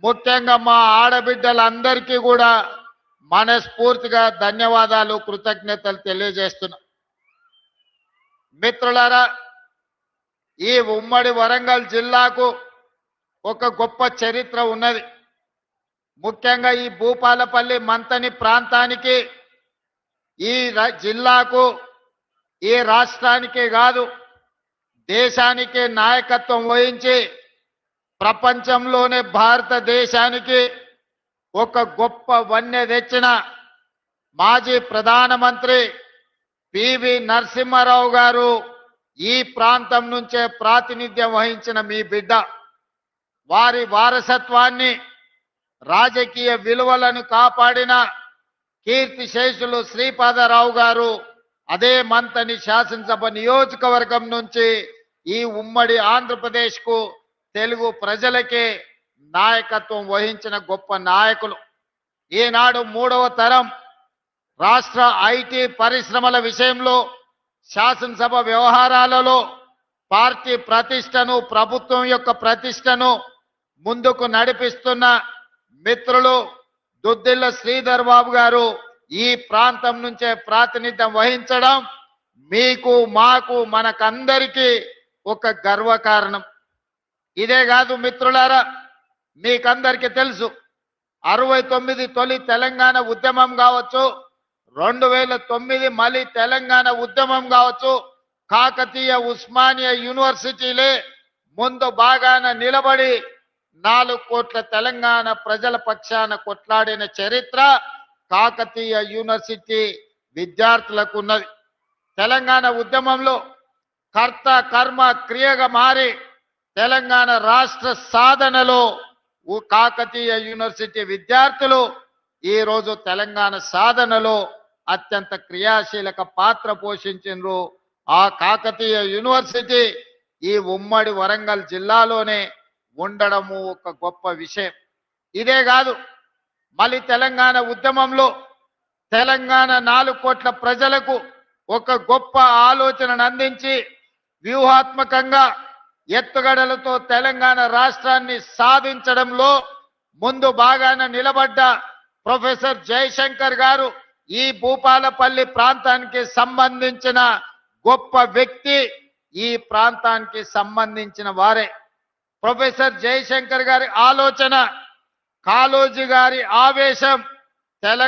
ముఖ్యంగా మా ఆడబిడ్డలందరికీ కూడా మనస్ఫూర్తిగా ధన్యవాదాలు కృతజ్ఞతలు తెలియజేస్తున్నా. మిత్రులారా, ఈ ఉమ్మడి వరంగల్ జిల్లాకు ఒక గొప్ప చరిత్ర ఉన్నది. ముఖ్యంగా ఈ భూపాలపల్లి మంతని ప్రాంతానికి, ఈ జిల్లాకు, ఈ రాష్ట్రానికే కాదు దేశానికే నాయకత్వం వహించి ప్రపంచంలోనే భారతదేశానికి ఒక గొప్ప వన్నె తెచ్చిన మాజీ ప్రధానమంత్రి పివి నరసింహారావు గారు ఈ ప్రాంతం నుంచే ప్రాతినిధ్యం వహించిన మీ బిడ్డ. వారి వారసత్వాన్ని, రాజకీయ విలువలను కాపాడిన కీర్తిశేషులు శ్రీపాదరావు గారు అదే మంతని శాసనసభ నియోజకవర్గం నుంచి ఈ ఉమ్మడి ఆంధ్రప్రదేశ్కు, తెలుగు ప్రజలకే నాయకత్వం వహించిన గొప్ప నాయకులు. ఈనాడు 3వ తరం రాష్ట్ర ఐటీ పరిశ్రమల విషయంలో, శాసనసభ వ్యవహారాలలో పార్టీ ప్రతిష్టను, ప్రభుత్వం యొక్క ప్రతిష్టను ముందుకు నడిపిస్తున్న మిత్రులు దుద్దిల్ల శ్రీధర్ బాబు గారు ఈ ప్రాంతం నుంచే ప్రాతినిధ్యం వహించడం మీకు, మాకు, మనకందరికీ ఒక గర్వకారణం. ఇదే కాదు మిత్రులారా, మీకందరికీ తెలుసు 69 తొలి తెలంగాణ ఉద్యమం కావచ్చు, 2009 మళ్ళీ తెలంగాణ ఉద్యమం కావచ్చు, కాకతీయ ఉస్మానియా యూనివర్సిటీలే ముందు బాగాన నిలబడి 4 కోట్ల తెలంగాణ ప్రజల పక్షాన కొట్లాడిన చరిత్ర కాకతీయ యూనివర్సిటీ విద్యార్థులకు ఉన్నది. తెలంగాణ ఉద్యమంలో కర్త కర్మ క్రియగా మారి తెలంగాణ రాష్ట్ర సాధనలో కాకతీయ యూనివర్సిటీ విద్యార్థులు ఈరోజు తెలంగాణ సాధనలో అత్యంత క్రియాశీలక పాత్ర పోషించారు. ఆ కాకతీయ యూనివర్సిటీ ఈ ఉమ్మడి వరంగల్ జిల్లాలోనే ఉండడము ఒక గొప్ప విషయం. ఇదే కాదు, మళ్ళీ తెలంగాణ ఉద్యమంలో తెలంగాణ 4 కోట్ల ప్రజలకు ఒక గొప్ప ఆలోచనను అందించి వ్యూహాత్మకంగా ఎత్తుగడలతో తెలంగాణ రాష్ట్రాన్ని సాధించడంలో ముందు బాగాన నిలబడ్డ ప్రొఫెసర్ జయశంకర్ గారు ఈ భూపాలపల్లి ప్రాంతానికి సంబంధించిన గొప్ప వ్యక్తి, ఈ ప్రాంతానికి సంబంధించిన వారే. ప్రొఫెసర్ జయశంకర్ గారి ఆలోచన, కాళోజీ గారి ఆవేశం తెలంగాణ